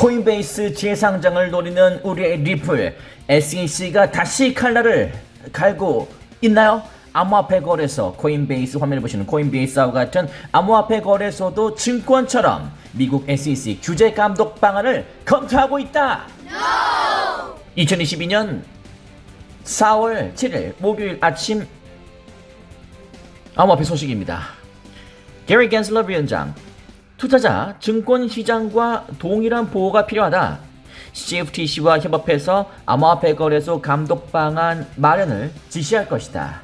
코인베이스 재상장을 노리는 우리의 리플 SEC가 다시 칼날을 갈고 있나요? 암호화폐 거래소 코인베이스 화면을 보시는 코인베이스와 같은 암호화폐 거래소도 증권처럼 미국 SEC 규제 감독 방안을 검토하고 있다. No! 2022년 4월 7일 목요일 아침 암호화폐 소식입니다. 게리 겐슬러 위원장, 투자자 증권시장과 동일한 보호가 필요하다. CFTC와 협업해서 암호화폐 거래소 감독 방안 마련을 지시할 것이다.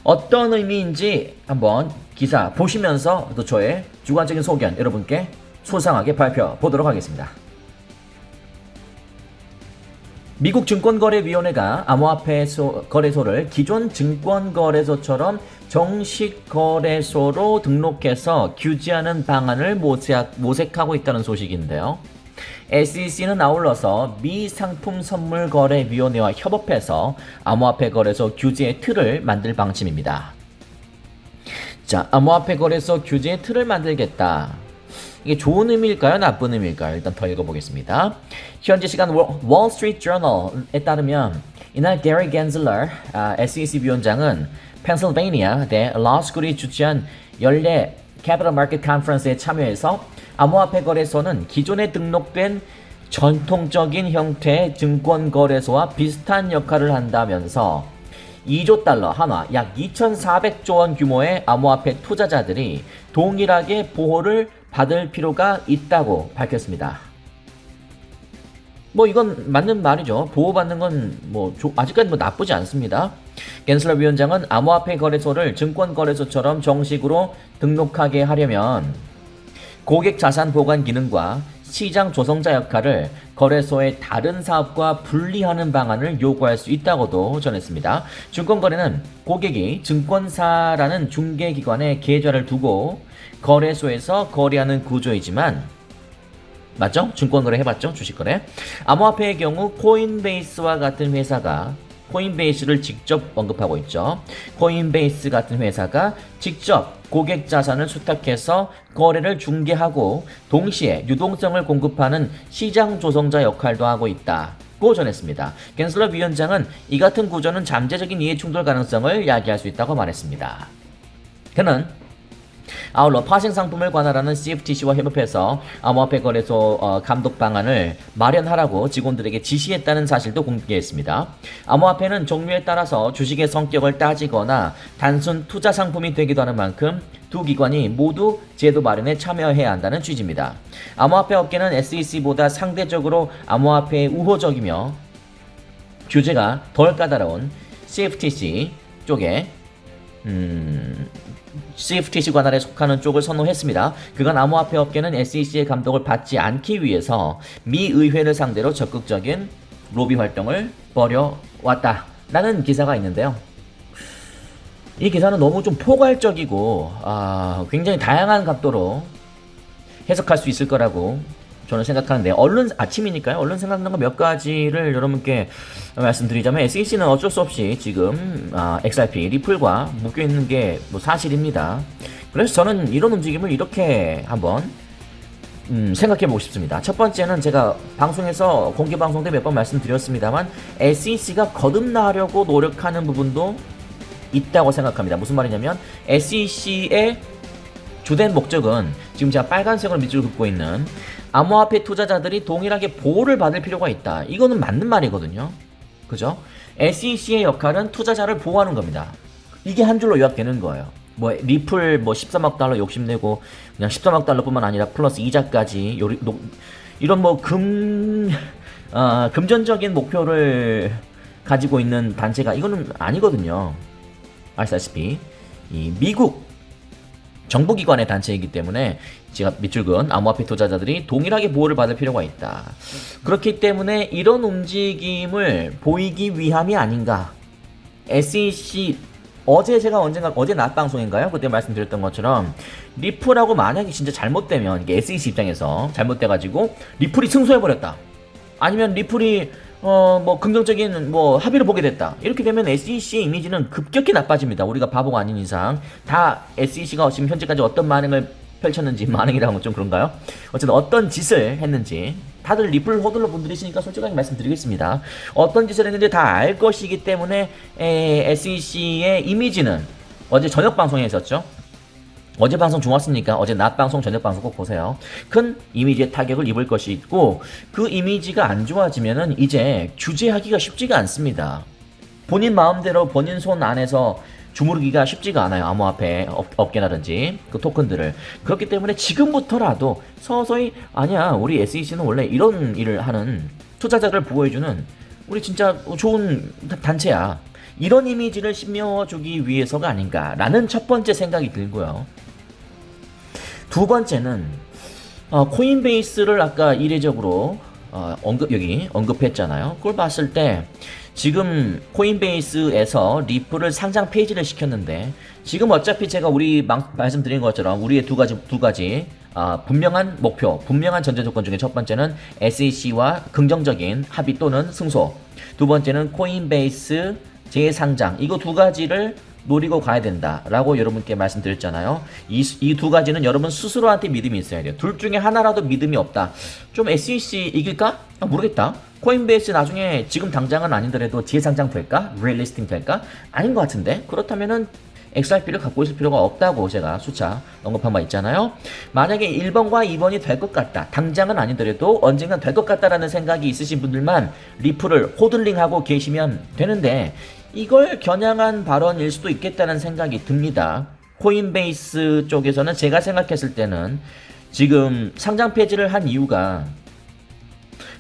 어떤 의미인지 한번 기사 보시면서 또 저의 주관적인 소견 여러분께 소상하게 발표보도록 하겠습니다. 미국 증권거래위원회가 암호화폐 거래소를 기존 증권거래소처럼 정식 거래소로 등록해서 규제하는 방안을 모색하고 있다는 소식인데요. SEC는 아울러서 미 상품선물거래위원회와 협업해서 암호화폐 거래소 규제의 틀을 만들 방침입니다. 자, 암호화폐 거래소 규제의 틀을 만들겠다. 이게 좋은 의미일까요? 나쁜 의미일까요? 일단 더 읽어보겠습니다. 현지 시간 월스트리트 저널에 따르면 이날 게리 겐슬러 SEC 위원장은 펜실베이니아 대 러스쿨이 주최한 연례 캐피털 마켓 컨퍼런스에 참여해서 암호화폐 거래소는 기존에 등록된 전통적인 형태의 증권 거래소와 비슷한 역할을 한다면서 2조 달러 한화 약 2,400조 원 규모의 암호화폐 투자자들이 동일하게 보호를 받을 필요가 있다고 밝혔습니다. 이건 맞는 말이죠. 보호받는 건 아직까지 나쁘지 않습니다. 겐슬러 위원장은 암호화폐 거래소를 증권 거래소처럼 정식으로 등록하게 하려면 고객 자산 보관 기능과 시장 조성자 역할을 거래소의 다른 사업과 분리하는 방안을 요구할 수 있다고도 전했습니다. 증권거래는 고객이 증권사라는 중개기관에 계좌를 두고 거래소에서 거래하는 구조이지만 맞죠? 증권거래 해봤죠? 주식거래. 암호화폐의 경우 코인베이스와 같은 회사가 코인베이스를 직접 언급하고 있죠. 코인베이스 같은 회사가 직접 고객 자산을 수탁해서 거래를 중개하고 동시에 유동성을 공급하는 시장 조성자 역할도 하고 있다고 전했습니다. 겐슬러 위원장은 이 같은 구조는 잠재적인 이해 충돌 가능성을 야기할 수 있다고 말했습니다. 그는 아울러 파생 상품을 관할하는 CFTC와 협업해서 암호화폐 거래소 감독 방안을 마련하라고 직원들에게 지시했다는 사실도 공개했습니다. 암호화폐는 종류에 따라서 주식의 성격을 따지거나 단순 투자 상품이 되기도 하는 만큼 두 기관이 모두 제도 마련에 참여해야 한다는 취지입니다. 암호화폐 업계는 SEC보다 상대적으로 암호화폐에 우호적이며 규제가 덜 까다로운 CFTC 쪽에 CFTC 관할에 속하는 쪽을 선호했습니다. 그간 암호화폐 업계는 SEC의 감독을 받지 않기 위해서 미 의회를 상대로 적극적인 로비 활동을 벌여왔다라는 기사가 있는데요. 이 기사는 너무 좀 포괄적이고 굉장히 다양한 각도로 해석할 수 있을 거라고 저는 생각하는데 얼른 아침이니까요. 얼른 생각난 거 몇 가지를 여러분께 말씀드리자면 SEC는 어쩔 수 없이 지금 XRP, 리플과 묶여있는 게 사실입니다. 그래서 저는 이런 움직임을 이렇게 한번 생각해보고 싶습니다. 첫 번째는 제가 방송에서 공개방송 때 몇 번 말씀드렸습니다만 SEC가 거듭나려고 노력하는 부분도 있다고 생각합니다. 무슨 말이냐면 SEC의 주된 목적은 지금 제가 빨간색으로 밑줄 긋고 있는 암호화폐 투자자들이 동일하게 보호를 받을 필요가 있다. 이거는 맞는 말이거든요. 그죠? SEC의 역할은 투자자를 보호하는 겁니다. 이게 한 줄로 요약되는 거예요. 리플 13억 달러 욕심내고 그냥 13억 달러뿐만 아니라 플러스 이자까지 이런 금전적인 목표를 가지고 있는 단체가 이거는 아니거든요. 아시다시피 이 미국 정부기관의 단체이기 때문에 제가 밑줄 그은 암호화폐 투자자들이 동일하게 보호를 받을 필요가 있다. 그렇기 때문에 이런 움직임을 보이기 위함이 아닌가. SEC 어제 낮 방송인가요? 그때 말씀드렸던 것처럼 리플하고 만약에 진짜 잘못되면 이게 SEC 입장에서 잘못돼가지고 리플이 승소해버렸다. 아니면 리플이 긍정적인 합의를 보게 됐다. 이렇게 되면 SEC의 이미지는 급격히 나빠집니다. 우리가 바보가 아닌 이상 다 SEC가 지금 현재까지 어떤 반응을 펼쳤는지 만행이라는 건 좀 그런가요? 어쨌든 어떤 짓을 했는지 다들 리플 호들러 분들이시니까 솔직하게 말씀드리겠습니다. 어떤 짓을 했는지 다 알 것이기 때문에 SEC의 이미지는 어제 저녁 방송에 있었죠. 어제 방송 좋았으니까 어제 낮 방송 저녁 방송 꼭 보세요. 큰 이미지의 타격을 입을 것이 있고 그 이미지가 안 좋아지면은 이제 규제하기가 쉽지가 않습니다. 본인 마음대로 본인 손 안에서 주무르기가 쉽지가 않아요. 암호화폐 업계라든지 그 토큰들을. 그렇기 때문에 지금부터라도 서서히 아니야 우리 SEC는 원래 이런 일을 하는 투자자를 보호해주는 우리 진짜 좋은 단체야. 이런 이미지를 심어주기 위해서가 아닌가라는 첫 번째 생각이 들고요. 두 번째는 코인베이스를 아까 이례적으로 여기 언급했잖아요. 그걸 봤을 때 지금 코인베이스에서 리플을 상장 페이지를 시켰는데 지금 어차피 제가 말씀드린 것처럼 우리의 두 가지 분명한 목표, 분명한 전제 조건 중에 첫 번째는 SEC와 긍정적인 합의 또는 승소, 두 번째는 코인베이스 재상장, 이거 두 가지를 노리고 가야 된다라고 여러분께 말씀드렸잖아요. 이 두 가지는 여러분 스스로한테 믿음이 있어야 돼요. 둘 중에 하나라도 믿음이 없다. 좀 SEC 이길까? 모르겠다. 코인베이스 나중에 지금 당장은 아니더라도 재상장 될까? 리리스팅 될까? 아닌 것 같은데? 그렇다면은 XRP를 갖고 있을 필요가 없다고 제가 수차 언급한 바 있잖아요. 만약에 1번과 2번이 될 것 같다. 당장은 아니더라도 언젠간 될 것 같다라는 생각이 있으신 분들만 리플을 호들링하고 계시면 되는데 이걸 겨냥한 발언일 수도 있겠다는 생각이 듭니다. 코인베이스 쪽에서는 제가 생각했을 때는 지금 상장 폐지를 한 이유가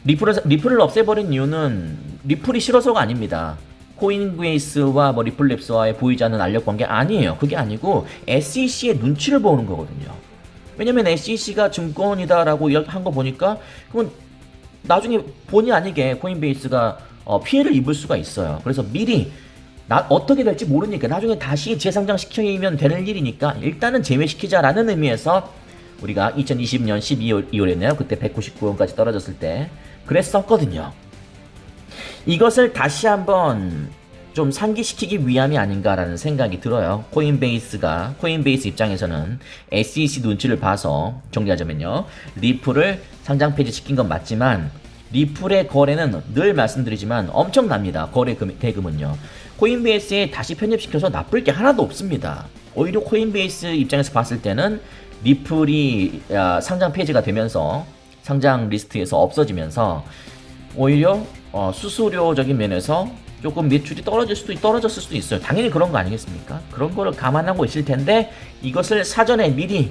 리플을 없애버린 이유는 리플이 싫어서가 아닙니다. 코인베이스와 리플랩스와의 보이지 않는 알력관계 아니에요. 그게 아니고 SEC의 눈치를 보는 거거든요. 왜냐면 SEC가 증권이다라고 한 거 보니까 그건 나중에 본의 아니게 코인베이스가 피해를 입을 수가 있어요. 그래서 미리 어떻게 될지 모르니까 나중에 다시 재상장시키면 되는 일이니까 일단은 제외시키자라는 의미에서 우리가 2020년 12월이었네요. 그때 199원까지 떨어졌을 때 그랬었거든요. 이것을 다시 한번 좀 상기시키기 위함이 아닌가라는 생각이 들어요. 코인베이스 입장에서는 SEC 눈치를 봐서 정리하자면요. 리플을 상장 폐지시킨 건 맞지만 리플의 거래는 늘 말씀드리지만 엄청납니다. 거래 대금은요. 코인베이스에 다시 편입시켜서 나쁠 게 하나도 없습니다. 오히려 코인베이스 입장에서 봤을 때는 리플이 상장 폐지가 되면서 상장 리스트에서 없어지면서 오히려 수수료적인 면에서 조금 매출이 떨어졌을 수도 있어요. 당연히 그런 거 아니겠습니까? 그런 거를 감안하고 있을 텐데 이것을 사전에 미리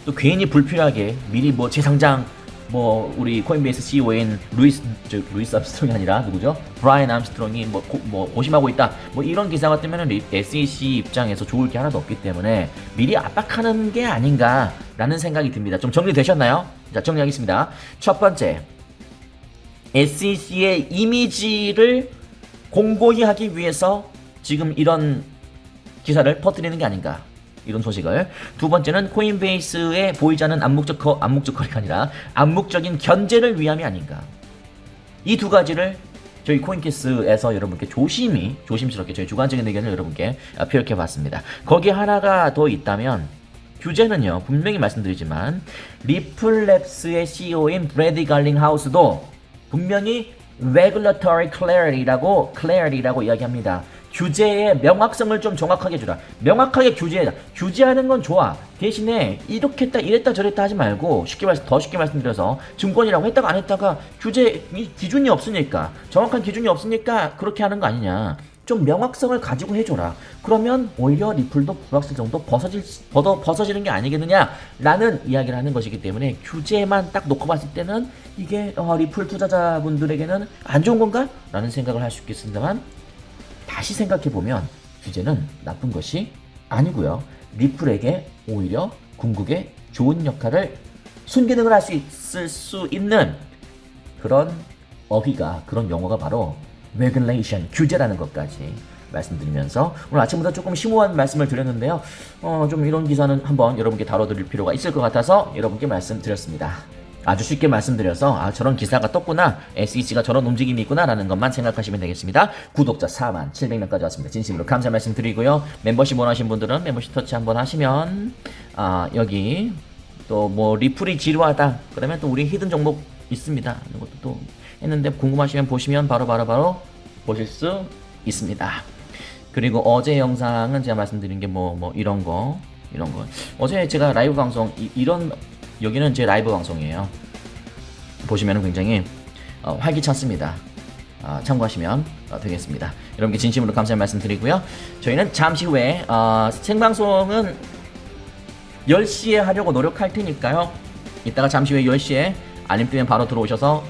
또 괜히 불필요하게 미리 재상장 우리 코인베이스 CEO인 루이스 암스트롱이 아니라 누구죠? 브라이언 암스트롱이 고심하고 있다. 이런 기사가 뜨면은 SEC 입장에서 좋을 게 하나도 없기 때문에 미리 압박하는 게 아닌가라는 생각이 듭니다. 좀 정리되셨나요? 자, 정리하겠습니다. 첫 번째, SEC의 이미지를 공고히 하기 위해서 지금 이런 기사를 퍼뜨리는 게 아닌가. 이런 소식을. 두 번째는 코인베이스에 보이지 않는 암묵적 거래가 아니라 암묵적인 견제를 위함이 아닌가. 이 두 가지를 저희 코인캐스에서 여러분께 조심스럽게 저희 주관적인 의견을 여러분께 표현해 봤습니다. 거기에 하나가 더 있다면 규제는요, 분명히 말씀드리지만 리플랩스의 CEO인 브래디 갈링하우스도 분명히 regulatory clarity라고 이야기합니다. 규제의 명확성을 좀 정확하게 주라. 명확하게 규제해라. 규제하는 건 좋아. 대신에 이렇게 했다 이랬다 저랬다 하지 말고 더 쉽게 말씀드려서 증권이라고 했다가 안 했다가 규제 기준이 없으니까 정확한 기준이 없으니까 그렇게 하는 거 아니냐. 좀 명확성을 가지고 해줘라. 그러면 오히려 리플도 불확실 정도 벗어지는 게 아니겠느냐라는 이야기를 하는 것이기 때문에 규제만 딱 놓고 봤을 때는 이게 리플 투자자분들에게는 안 좋은 건가? 라는 생각을 할 수 있겠습니다만 다시 생각해보면 규제는 나쁜 것이 아니고요. 리플에게 오히려 궁극의 좋은 역할을 순기능을 할 수 있을 수 있는 그런 그런 용어가 바로 regulation, 규제라는 것까지 말씀드리면서 오늘 아침부터 조금 심오한 말씀을 드렸는데요. 좀 이런 기사는 한번 여러분께 다뤄드릴 필요가 있을 것 같아서 여러분께 말씀드렸습니다. 아주 쉽게 말씀드려서 저런 기사가 떴구나, SEC가 저런 움직임이 있구나 라는 것만 생각하시면 되겠습니다. 구독자 47,000명까지 왔습니다. 진심으로 감사 말씀드리고요. 멤버십 원하신 분들은 멤버십 터치 한번 하시면 여기 또 뭐 리플이 지루하다 그러면 또 우리 히든 종목 있습니다. 이것도 또 했는데 궁금하시면 보시면 바로 보실 수 있습니다. 그리고 어제 영상은 제가 말씀드린 게 뭐 이런 거 어제 제가 라이브 방송 이런 여기는 제 라이브 방송이에요. 보시면 굉장히 활기찼습니다. 참고하시면 되겠습니다. 여러분께 진심으로 감사의 말씀 드리고요. 저희는 잠시 후에 생방송은 10시에 하려고 노력할 테니까요. 이따가 잠시 후에 10시에 알림 뜨면 바로 들어오셔서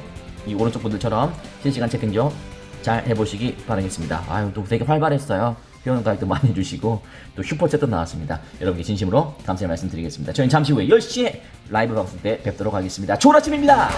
이 오른쪽 분들처럼 실시간 채팅도 잘 해보시기 바라겠습니다. 아유, 또 되게 활발했어요. 회원 가입도 많이 해주시고 또 슈퍼챗도 나왔습니다. 여러분께 진심으로 감사의 말씀 드리겠습니다. 저희는 잠시 후에 10시에 라이브 방송 때 뵙도록 하겠습니다. 좋은 아침입니다.